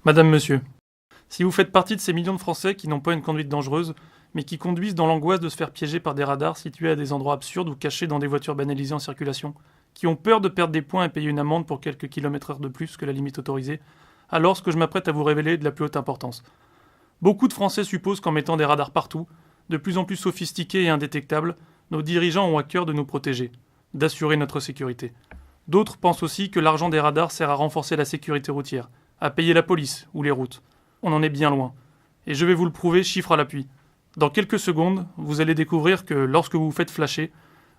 Madame, monsieur, si vous faites partie de ces millions de Français qui n'ont pas une conduite dangereuse, mais qui conduisent dans l'angoisse de se faire piéger par des radars situés à des endroits absurdes ou cachés dans des voitures banalisées en circulation, qui ont peur de perdre des points et payer une amende pour quelques kilomètres-heure de plus que la limite autorisée, alors ce que je m'apprête à vous révéler est de la plus haute importance. Beaucoup de Français supposent qu'en mettant des radars partout, de plus en plus sophistiqués et indétectables, nos dirigeants ont à cœur de nous protéger, d'assurer notre sécurité. D'autres pensent aussi que l'argent des radars sert à renforcer la sécurité routière, à payer la police ou les routes. On en est bien loin. Et je vais vous le prouver, chiffre à l'appui. Dans quelques secondes, vous allez découvrir que lorsque vous vous faites flasher,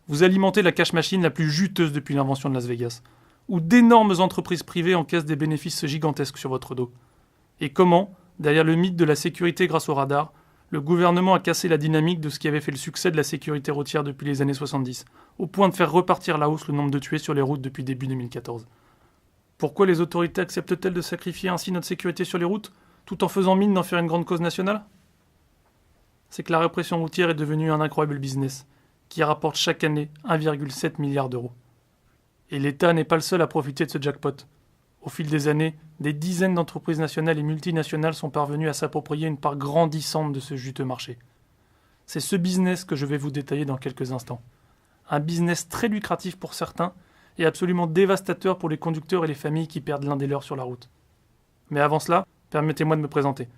vous alimentez la cash machine la plus juteuse depuis l'invention de Las Vegas, où d'énormes entreprises privées encaissent des bénéfices gigantesques sur votre dos. Et comment, derrière le mythe de la sécurité grâce au radar, le gouvernement a cassé la dynamique de ce qui avait fait le succès de la sécurité routière depuis les années 70, au point de faire repartir à la hausse le nombre de tués sur les routes depuis début 2014. Pourquoi les autorités acceptent-elles de sacrifier ainsi notre sécurité sur les routes, tout en faisant mine d'en faire une grande cause nationale ? C'est que la répression routière est devenue un incroyable business, qui rapporte chaque année 1,7 milliard d'euros. Et l'État n'est pas le seul à profiter de ce jackpot. Au fil des années, des dizaines d'entreprises nationales et multinationales sont parvenues à s'approprier une part grandissante de ce juteux marché. C'est ce business que je vais vous détailler dans quelques instants. Un business très lucratif pour certains et absolument dévastateur pour les conducteurs et les familles qui perdent l'un des leurs sur la route. Mais avant cela, permettez-moi de me présenter.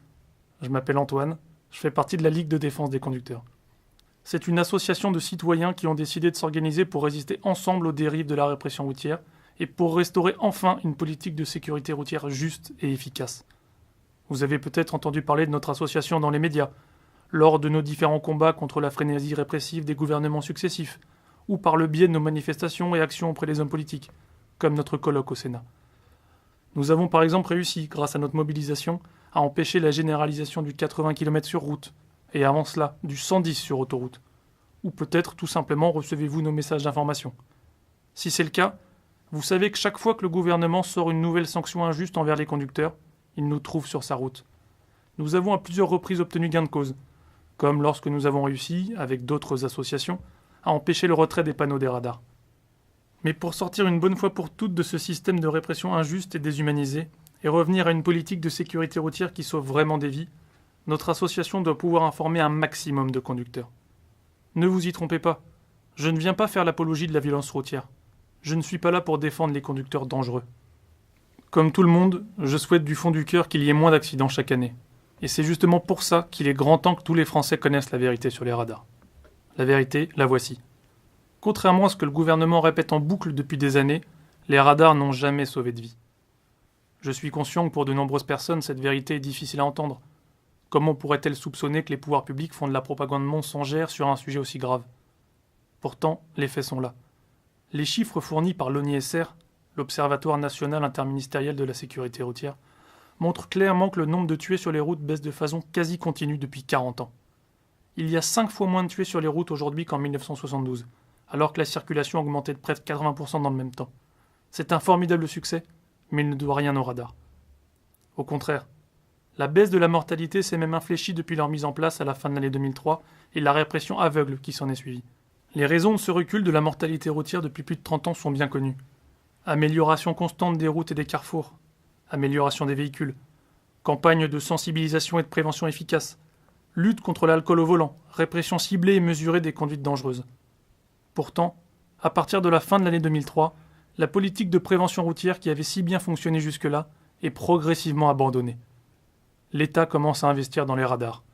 Je m'appelle Antoine, je fais partie de la Ligue de défense des conducteurs. C'est une association de citoyens qui ont décidé de s'organiser pour résister ensemble aux dérives de la répression routière et pour restaurer enfin une politique de sécurité routière juste et efficace. Vous avez peut-être entendu parler de notre association dans les médias, lors de nos différents combats contre la frénésie répressive des gouvernements successifs, ou par le biais de nos manifestations et actions auprès des hommes politiques, comme notre colloque au Sénat. Nous avons par exemple réussi, grâce à notre mobilisation, à empêcher la généralisation du 80 km sur route, et avant cela, du 110 sur autoroute. Ou peut-être tout simplement recevez-vous nos messages d'information. Si c'est le cas, vous savez que chaque fois que le gouvernement sort une nouvelle sanction injuste envers les conducteurs, il nous trouve sur sa route. Nous avons à plusieurs reprises obtenu gain de cause, comme lorsque nous avons réussi, avec d'autres associations, à empêcher le retrait des panneaux des radars. Mais pour sortir une bonne fois pour toutes de ce système de répression injuste et déshumanisé, et revenir à une politique de sécurité routière qui sauve vraiment des vies, notre association doit pouvoir informer un maximum de conducteurs. Ne vous y trompez pas, je ne viens pas faire l'apologie de la violence routière. Je ne suis pas là pour défendre les conducteurs dangereux. Comme tout le monde, je souhaite du fond du cœur qu'il y ait moins d'accidents chaque année. Et c'est justement pour ça qu'il est grand temps que tous les Français connaissent la vérité sur les radars. La vérité, la voici. Contrairement à ce que le gouvernement répète en boucle depuis des années, les radars n'ont jamais sauvé de vie. Je suis conscient que pour de nombreuses personnes, cette vérité est difficile à entendre. Comment pourrait-elle soupçonner que les pouvoirs publics font de la propagande mensongère sur un sujet aussi grave ? Pourtant, les faits sont là. Les chiffres fournis par l'ONISR, l'Observatoire national interministériel de la sécurité routière, montrent clairement que le nombre de tués sur les routes baisse de façon quasi continue depuis 40 ans. Il y a 5 fois moins de tués sur les routes aujourd'hui qu'en 1972, alors que la circulation a augmenté de près de 80% dans le même temps. C'est un formidable succès, mais il ne doit rien au radar. Au contraire, la baisse de la mortalité s'est même infléchie depuis leur mise en place à la fin de l'année 2003 et la répression aveugle qui s'en est suivie. Les raisons de ce recul de la mortalité routière depuis plus de 30 ans sont bien connues. Amélioration constante des routes et des carrefours, amélioration des véhicules, campagne de sensibilisation et de prévention efficace, lutte contre l'alcool au volant, répression ciblée et mesurée des conduites dangereuses. Pourtant, à partir de la fin de l'année 2003, la politique de prévention routière qui avait si bien fonctionné jusque-là est progressivement abandonnée. L'État commence à investir dans les radars.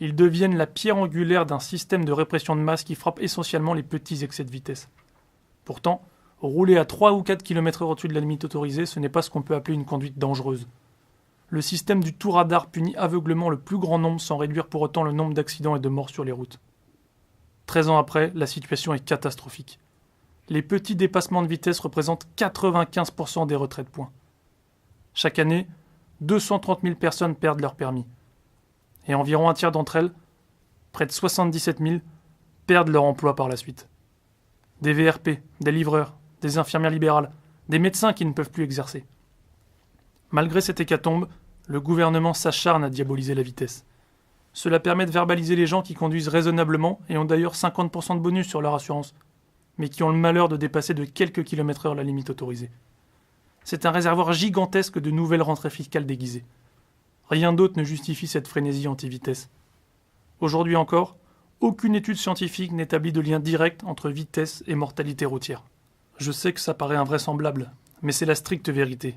Ils deviennent la pierre angulaire d'un système de répression de masse qui frappe essentiellement les petits excès de vitesse. Pourtant, rouler à 3 ou 4 km/h au-dessus de la limite autorisée, ce n'est pas ce qu'on peut appeler une conduite dangereuse. Le système du tout radar punit aveuglement le plus grand nombre sans réduire pour autant le nombre d'accidents et de morts sur les routes. 13 ans après, la situation est catastrophique. Les petits dépassements de vitesse représentent 95% des retraits de points. Chaque année, 230 000 personnes perdent leur permis. Et environ un tiers d'entre elles, près de 77 000, perdent leur emploi par la suite. Des VRP, des livreurs, des infirmières libérales, des médecins qui ne peuvent plus exercer. Malgré cette hécatombe, le gouvernement s'acharne à diaboliser la vitesse. Cela permet de verbaliser les gens qui conduisent raisonnablement et ont d'ailleurs 50% de bonus sur leur assurance, mais qui ont le malheur de dépasser de quelques kilomètres heure la limite autorisée. C'est un réservoir gigantesque de nouvelles rentrées fiscales déguisées. Rien d'autre ne justifie cette frénésie anti-vitesse. Aujourd'hui encore, aucune étude scientifique n'établit de lien direct entre vitesse et mortalité routière. Je sais que ça paraît invraisemblable, mais c'est la stricte vérité.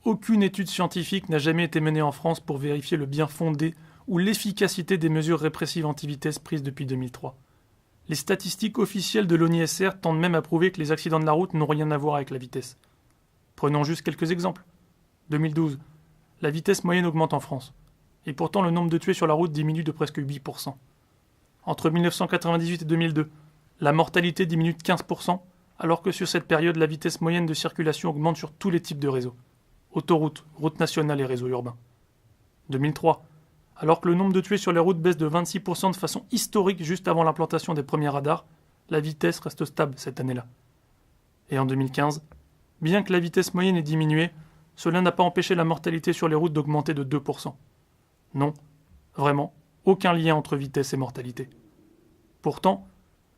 Aucune étude scientifique n'a jamais été menée en France pour vérifier le bien fondé ou l'efficacité des mesures répressives anti-vitesse prises depuis 2003. Les statistiques officielles de l'ONISR tendent même à prouver que les accidents de la route n'ont rien à voir avec la vitesse. Prenons juste quelques exemples. 2012, la vitesse moyenne augmente en France, et pourtant le nombre de tués sur la route diminue de presque 8%. Entre 1998 et 2002, la mortalité diminue de 15%, alors que sur cette période, la vitesse moyenne de circulation augmente sur tous les types de réseaux. Autoroutes, routes nationales et réseaux urbains. 2003, alors que le nombre de tués sur les routes baisse de 26% de façon historique juste avant l'implantation des premiers radars, la vitesse reste stable cette année-là. Et en 2015, bien que la vitesse moyenne ait diminué, cela n'a pas empêché la mortalité sur les routes d'augmenter de 2%. Non, vraiment, aucun lien entre vitesse et mortalité. Pourtant,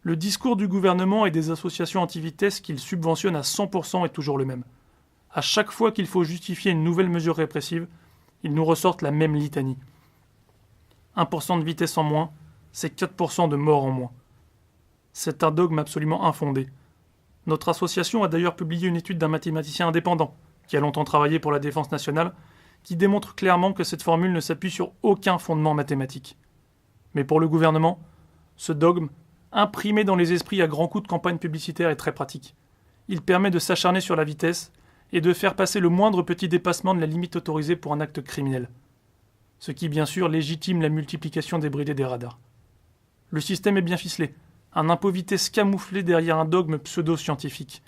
le discours du gouvernement et des associations anti-vitesse qu'il subventionne à 100% est toujours le même. À chaque fois qu'il faut justifier une nouvelle mesure répressive, ils nous ressortent la même litanie. 1% de vitesse en moins, c'est 4% de morts en moins. C'est un dogme absolument infondé. Notre association a d'ailleurs publié une étude d'un mathématicien indépendant, qui a longtemps travaillé pour la défense nationale, qui démontre clairement que cette formule ne s'appuie sur aucun fondement mathématique. Mais pour le gouvernement, ce dogme, imprimé dans les esprits à grands coups de campagne publicitaire, est très pratique. Il permet de s'acharner sur la vitesse et de faire passer le moindre petit dépassement de la limite autorisée pour un acte criminel. Ce qui, bien sûr, légitime la multiplication des bridés des radars. Le système est bien ficelé, un impôt vitesse camouflé derrière un dogme pseudo-scientifique.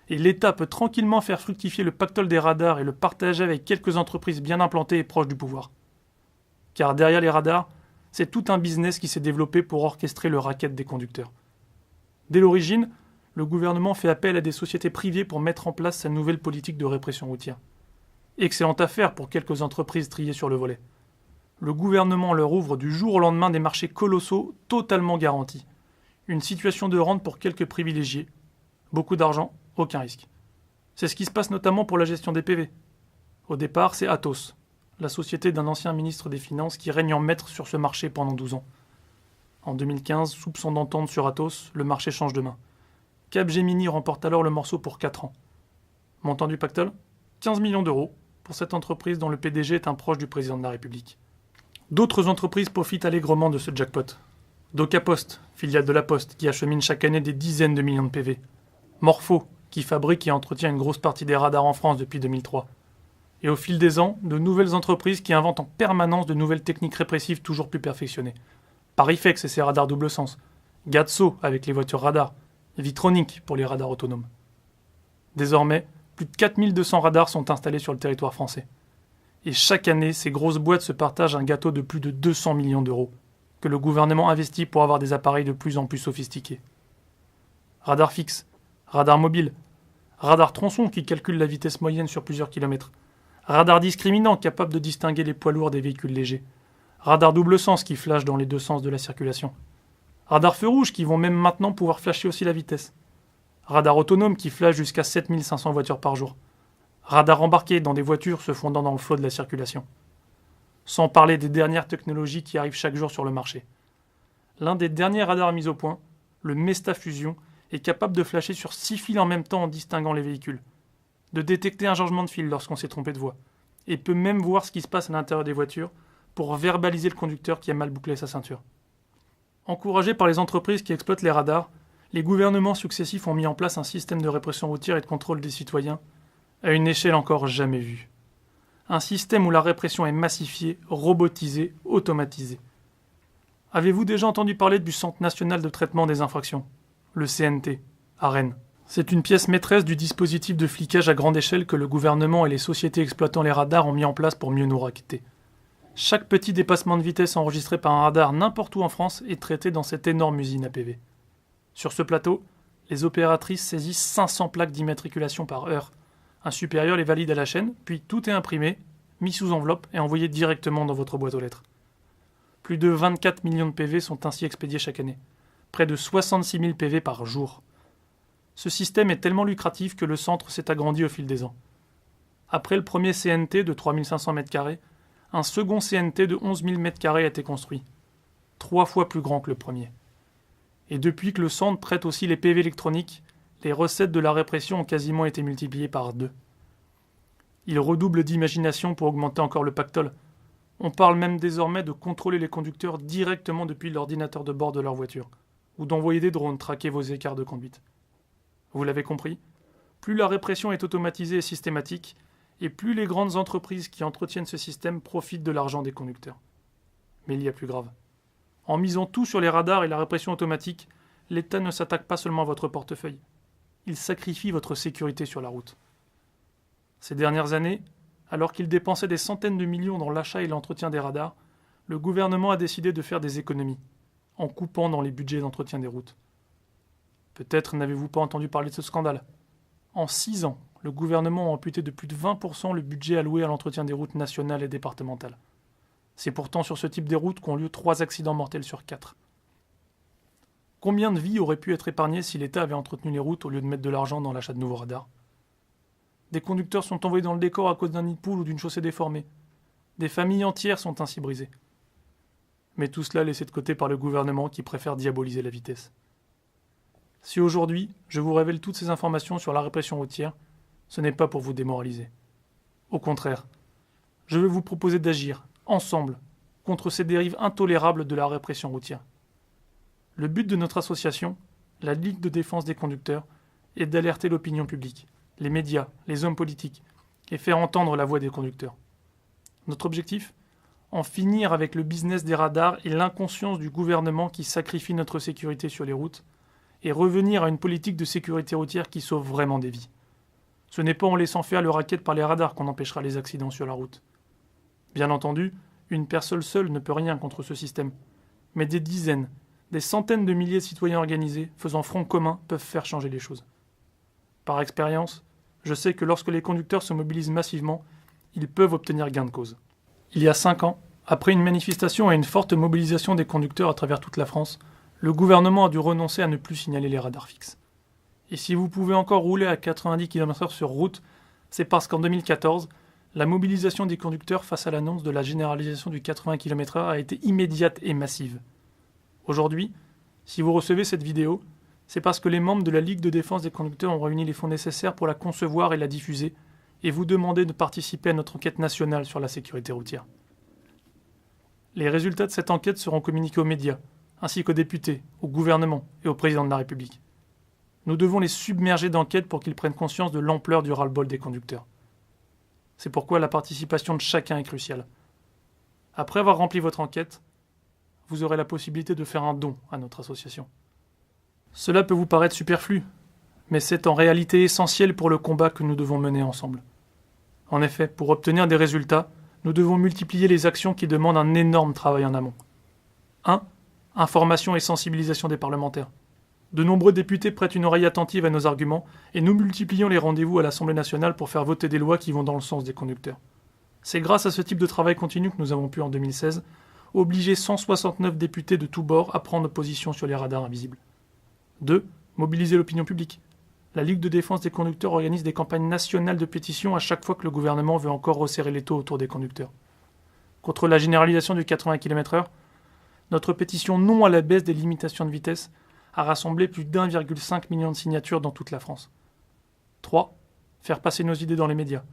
Et l'État peut tranquillement faire fructifier le pactole des radars et le partager avec quelques entreprises bien implantées et proches du pouvoir. Car derrière les radars, c'est tout un business qui s'est développé pour orchestrer le racket des conducteurs. Dès l'origine, le gouvernement fait appel à des sociétés privées pour mettre en place sa nouvelle politique de répression routière. Excellente affaire pour quelques entreprises triées sur le volet. Le gouvernement leur ouvre du jour au lendemain des marchés colossaux totalement garantis. Une situation de rente pour quelques privilégiés. Beaucoup d'argent, aucun risque. C'est ce qui se passe notamment pour la gestion des PV. Au départ, c'est Atos, la société d'un ancien ministre des Finances qui règne en maître sur ce marché pendant 12 ans. En 2015, soupçon d'entente sur Atos, le marché change de main. Capgemini remporte alors le morceau pour 4 ans. Montant du pactole ? 15 millions d'euros pour cette entreprise dont le PDG est un proche du président de la République. D'autres entreprises profitent allègrement de ce jackpot. DocaPost, filiale de la Poste, qui achemine chaque année des dizaines de millions de PV. Morpho, qui fabrique et entretient une grosse partie des radars en France depuis 2003. Et au fil des ans, de nouvelles entreprises qui inventent en permanence de nouvelles techniques répressives toujours plus perfectionnées. Parifex et ses radars double sens. Gatso avec les voitures radars. Vitronic pour les radars autonomes. Désormais, plus de 4200 radars sont installés sur le territoire français. Et chaque année, ces grosses boîtes se partagent un gâteau de plus de 200 millions d'euros, que le gouvernement investit pour avoir des appareils de plus en plus sophistiqués. Radar fixe, radar mobile, radar tronçon qui calcule la vitesse moyenne sur plusieurs kilomètres, radar discriminant capable de distinguer les poids lourds des véhicules légers, radar double sens qui flash dans les deux sens de la circulation, radar feu rouge qui vont même maintenant pouvoir flasher aussi la vitesse, radar autonome qui flash jusqu'à 7500 voitures par jour, radar embarqué dans des voitures se fondant dans le flot de la circulation. Sans parler des dernières technologies qui arrivent chaque jour sur le marché. L'un des derniers radars mis au point, le Mesta Fusion, est capable de flasher sur 6 fils en même temps en distinguant les véhicules, de détecter un changement de fil lorsqu'on s'est trompé de voie, et peut même voir ce qui se passe à l'intérieur des voitures pour verbaliser le conducteur qui a mal bouclé sa ceinture. Encouragés par les entreprises qui exploitent les radars, les gouvernements successifs ont mis en place un système de répression routière et de contrôle des citoyens à une échelle encore jamais vue. Un système où la répression est massifiée, robotisée, automatisée. Avez-vous déjà entendu parler du Centre national de traitement des infractions, le CNT, à Rennes? C'est une pièce maîtresse du dispositif de flicage à grande échelle que le gouvernement et les sociétés exploitant les radars ont mis en place pour mieux nous raqueter. Chaque petit dépassement de vitesse enregistré par un radar n'importe où en France est traité dans cette énorme usine APV. Sur ce plateau, les opératrices saisissent 500 plaques d'immatriculation par heure. Un supérieur les valide à la chaîne, puis tout est imprimé, mis sous enveloppe et envoyé directement dans votre boîte aux lettres. Plus de 24 millions de PV sont ainsi expédiés chaque année. Près de 66 000 PV par jour. Ce système est tellement lucratif que le centre s'est agrandi au fil des ans. Après le premier CNT de 3500 m², un second CNT de 11 000 m² a été construit, 3 fois plus grand que le premier. Et depuis que le centre traite aussi les PV électroniques, les recettes de la répression ont quasiment été multipliées par 2. Il redouble d'imagination pour augmenter encore le pactole. On parle même désormais de contrôler les conducteurs directement depuis l'ordinateur de bord de leur voiture, ou d'envoyer des drones traquer vos écarts de conduite. Vous l'avez compris, plus la répression est automatisée et systématique, et plus les grandes entreprises qui entretiennent ce système profitent de l'argent des conducteurs. Mais il y a plus grave. En misant tout sur les radars et la répression automatique, l'État ne s'attaque pas seulement à votre portefeuille. Il sacrifie votre sécurité sur la route. Ces dernières années, alors qu'il dépensait des centaines de millions dans l'achat et l'entretien des radars, le gouvernement a décidé de faire des économies, en coupant dans les budgets d'entretien des routes. Peut-être n'avez-vous pas entendu parler de ce scandale. En 6 ans, le gouvernement a amputé de plus de 20% le budget alloué à l'entretien des routes nationales et départementales. C'est pourtant sur ce type de routes qu'ont lieu 3 accidents mortels sur 4. Combien de vies auraient pu être épargnées si l'État avait entretenu les routes au lieu de mettre de l'argent dans l'achat de nouveaux radars? Des conducteurs sont envoyés dans le décor à cause d'un nid de poule ou d'une chaussée déformée. Des familles entières sont ainsi brisées. Mais tout cela laissé de côté par le gouvernement qui préfère diaboliser la vitesse. Si aujourd'hui, je vous révèle toutes ces informations sur la répression routière, ce n'est pas pour vous démoraliser. Au contraire, je veux vous proposer d'agir, ensemble, contre ces dérives intolérables de la répression routière. Le but de notre association, la Ligue de défense des conducteurs, est d'alerter l'opinion publique, les médias, les hommes politiques, et faire entendre la voix des conducteurs. Notre objectif ? En finir avec le business des radars et l'inconscience du gouvernement qui sacrifie notre sécurité sur les routes, et revenir à une politique de sécurité routière qui sauve vraiment des vies. Ce n'est pas en laissant faire le racket par les radars qu'on empêchera les accidents sur la route. Bien entendu, une personne seule ne peut rien contre ce système, mais des dizaines, des centaines de milliers de citoyens organisés, faisant front commun, peuvent faire changer les choses. Par expérience, je sais que lorsque les conducteurs se mobilisent massivement, ils peuvent obtenir gain de cause. Il y a 5 ans, après une manifestation et une forte mobilisation des conducteurs à travers toute la France, le gouvernement a dû renoncer à ne plus signaler les radars fixes. Et si vous pouvez encore rouler à 90 km/h sur route, c'est parce qu'en 2014, la mobilisation des conducteurs face à l'annonce de la généralisation du 80 km/h a été immédiate et massive. Aujourd'hui, si vous recevez cette vidéo, c'est parce que les membres de la Ligue de défense des conducteurs ont réuni les fonds nécessaires pour la concevoir et la diffuser, et vous demander de participer à notre enquête nationale sur la sécurité routière. Les résultats de cette enquête seront communiqués aux médias, ainsi qu'aux députés, au gouvernement et au président de la République. Nous devons les submerger d'enquêtes pour qu'ils prennent conscience de l'ampleur du ras-le-bol des conducteurs. C'est pourquoi la participation de chacun est cruciale. Après avoir rempli votre enquête, vous aurez la possibilité de faire un don à notre association. Cela peut vous paraître superflu, mais c'est en réalité essentiel pour le combat que nous devons mener ensemble. En effet, pour obtenir des résultats, nous devons multiplier les actions qui demandent un énorme travail en amont. 1. Information et sensibilisation des parlementaires. De nombreux députés prêtent une oreille attentive à nos arguments et nous multiplions les rendez-vous à l'Assemblée nationale pour faire voter des lois qui vont dans le sens des conducteurs. C'est grâce à ce type de travail continu que nous avons pu, en 2016, obliger 169 députés de tous bords à prendre position sur les radars invisibles. 2. Mobiliser l'opinion publique. La Ligue de défense des conducteurs organise des campagnes nationales de pétition à chaque fois que le gouvernement veut encore resserrer l'étau autour des conducteurs. Contre la généralisation du 80 km/h, notre pétition non à la baisse des limitations de vitesse a rassemblé plus d'1,5 million de signatures dans toute la France. 3. Faire passer nos idées dans les médias.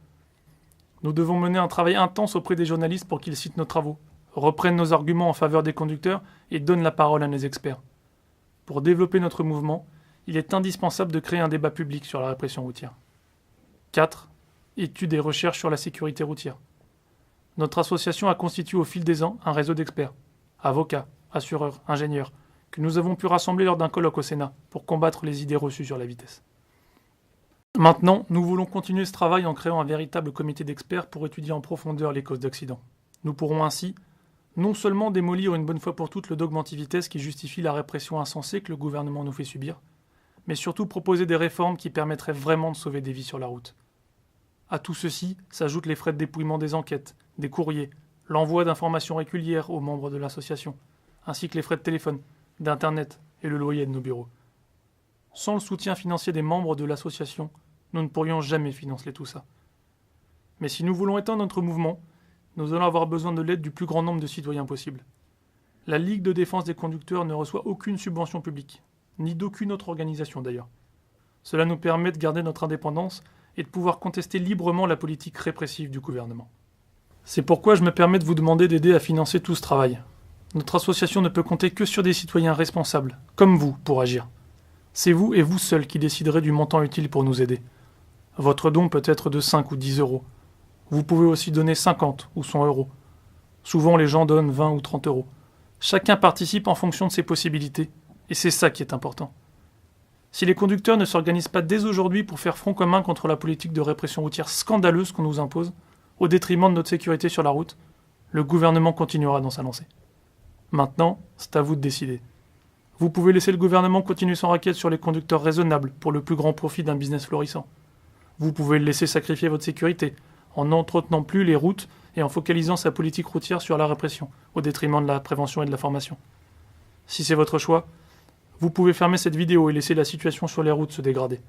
Nous devons mener un travail intense auprès des journalistes pour qu'ils citent nos travaux, reprennent nos arguments en faveur des conducteurs et donnent la parole à nos experts. Pour développer notre mouvement, il est indispensable de créer un débat public sur la répression routière. 4. Études et recherches sur la sécurité routière. Notre association a constitué au fil des ans un réseau d'experts, avocats, assureurs, ingénieurs, que nous avons pu rassembler lors d'un colloque au Sénat pour combattre les idées reçues sur la vitesse. Maintenant, nous voulons continuer ce travail en créant un véritable comité d'experts pour étudier en profondeur les causes d'accidents. Nous pourrons ainsi non seulement démolir une bonne fois pour toutes le dogme anti-vitesse qui justifie la répression insensée que le gouvernement nous fait subir, mais surtout proposer des réformes qui permettraient vraiment de sauver des vies sur la route. À tout ceci s'ajoutent les frais de dépouillement des enquêtes, des courriers, l'envoi d'informations régulières aux membres de l'association, ainsi que les frais de téléphone, d'Internet et le loyer de nos bureaux. Sans le soutien financier des membres de l'association, nous ne pourrions jamais financer tout ça. Mais si nous voulons éteindre notre mouvement, nous allons avoir besoin de l'aide du plus grand nombre de citoyens possible. La Ligue de défense des conducteurs ne reçoit aucune subvention publique, ni d'aucune autre organisation d'ailleurs. Cela nous permet de garder notre indépendance et de pouvoir contester librement la politique répressive du gouvernement. C'est pourquoi je me permets de vous demander d'aider à financer tout ce travail. Notre association ne peut compter que sur des citoyens responsables, comme vous, pour agir. C'est vous et vous seul qui déciderez du montant utile pour nous aider. Votre don peut être de 5 ou 10 euros. Vous pouvez aussi donner 50 ou 100 euros. Souvent, les gens donnent 20 ou 30 euros. Chacun participe en fonction de ses possibilités, et c'est ça qui est important. Si les conducteurs ne s'organisent pas dès aujourd'hui pour faire front commun contre la politique de répression routière scandaleuse qu'on nous impose, au détriment de notre sécurité sur la route, le gouvernement continuera dans sa lancée. Maintenant, c'est à vous de décider. Vous pouvez laisser le gouvernement continuer son racket sur les conducteurs raisonnables pour le plus grand profit d'un business florissant. Vous pouvez le laisser sacrifier votre sécurité en n'entretenant plus les routes et en focalisant sa politique routière sur la répression, au détriment de la prévention et de la formation. Si c'est votre choix, vous pouvez fermer cette vidéo et laisser la situation sur les routes se dégrader.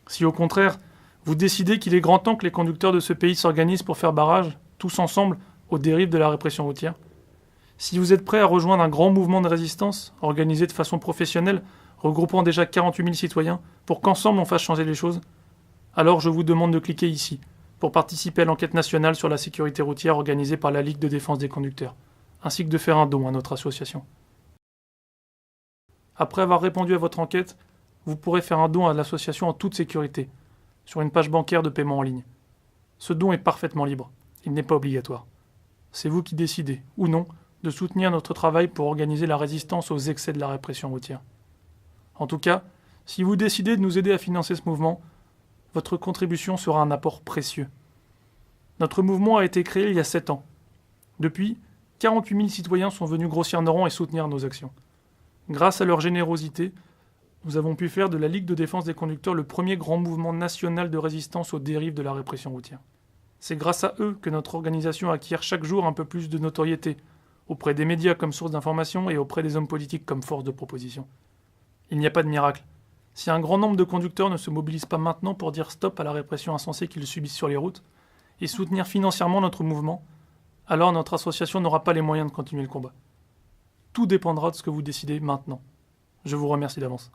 Si au contraire, vous décidez qu'il est grand temps que les conducteurs de ce pays s'organisent pour faire barrage, tous ensemble, aux dérives de la répression routière, si vous êtes prêt à rejoindre un grand mouvement de résistance, organisé de façon professionnelle, regroupant déjà 48 000 citoyens, pour qu'ensemble on fasse changer les choses, alors je vous demande de cliquer ici, pour participer à l'enquête nationale sur la sécurité routière organisée par la Ligue de défense des conducteurs, ainsi que de faire un don à notre association. Après avoir répondu à votre enquête, vous pourrez faire un don à l'association en toute sécurité, sur une page bancaire de paiement en ligne. Ce don est parfaitement libre, il n'est pas obligatoire. C'est vous qui décidez, ou non, de soutenir notre travail pour organiser la résistance aux excès de la répression routière. En tout cas, si vous décidez de nous aider à financer ce mouvement, votre contribution sera un apport précieux. Notre mouvement a été créé il y a 7 ans. Depuis, 48 000 citoyens sont venus grossir nos rangs et soutenir nos actions. Grâce à leur générosité, nous avons pu faire de la Ligue de défense des conducteurs le premier grand mouvement national de résistance aux dérives de la répression routière. C'est grâce à eux que notre organisation acquiert chaque jour un peu plus de notoriété, auprès des médias comme source d'information et auprès des hommes politiques comme force de proposition. Il n'y a pas de miracle. Si un grand nombre de conducteurs ne se mobilisent pas maintenant pour dire stop à la répression insensée qu'ils subissent sur les routes et soutenir financièrement notre mouvement, alors notre association n'aura pas les moyens de continuer le combat. Tout dépendra de ce que vous décidez maintenant. Je vous remercie d'avance.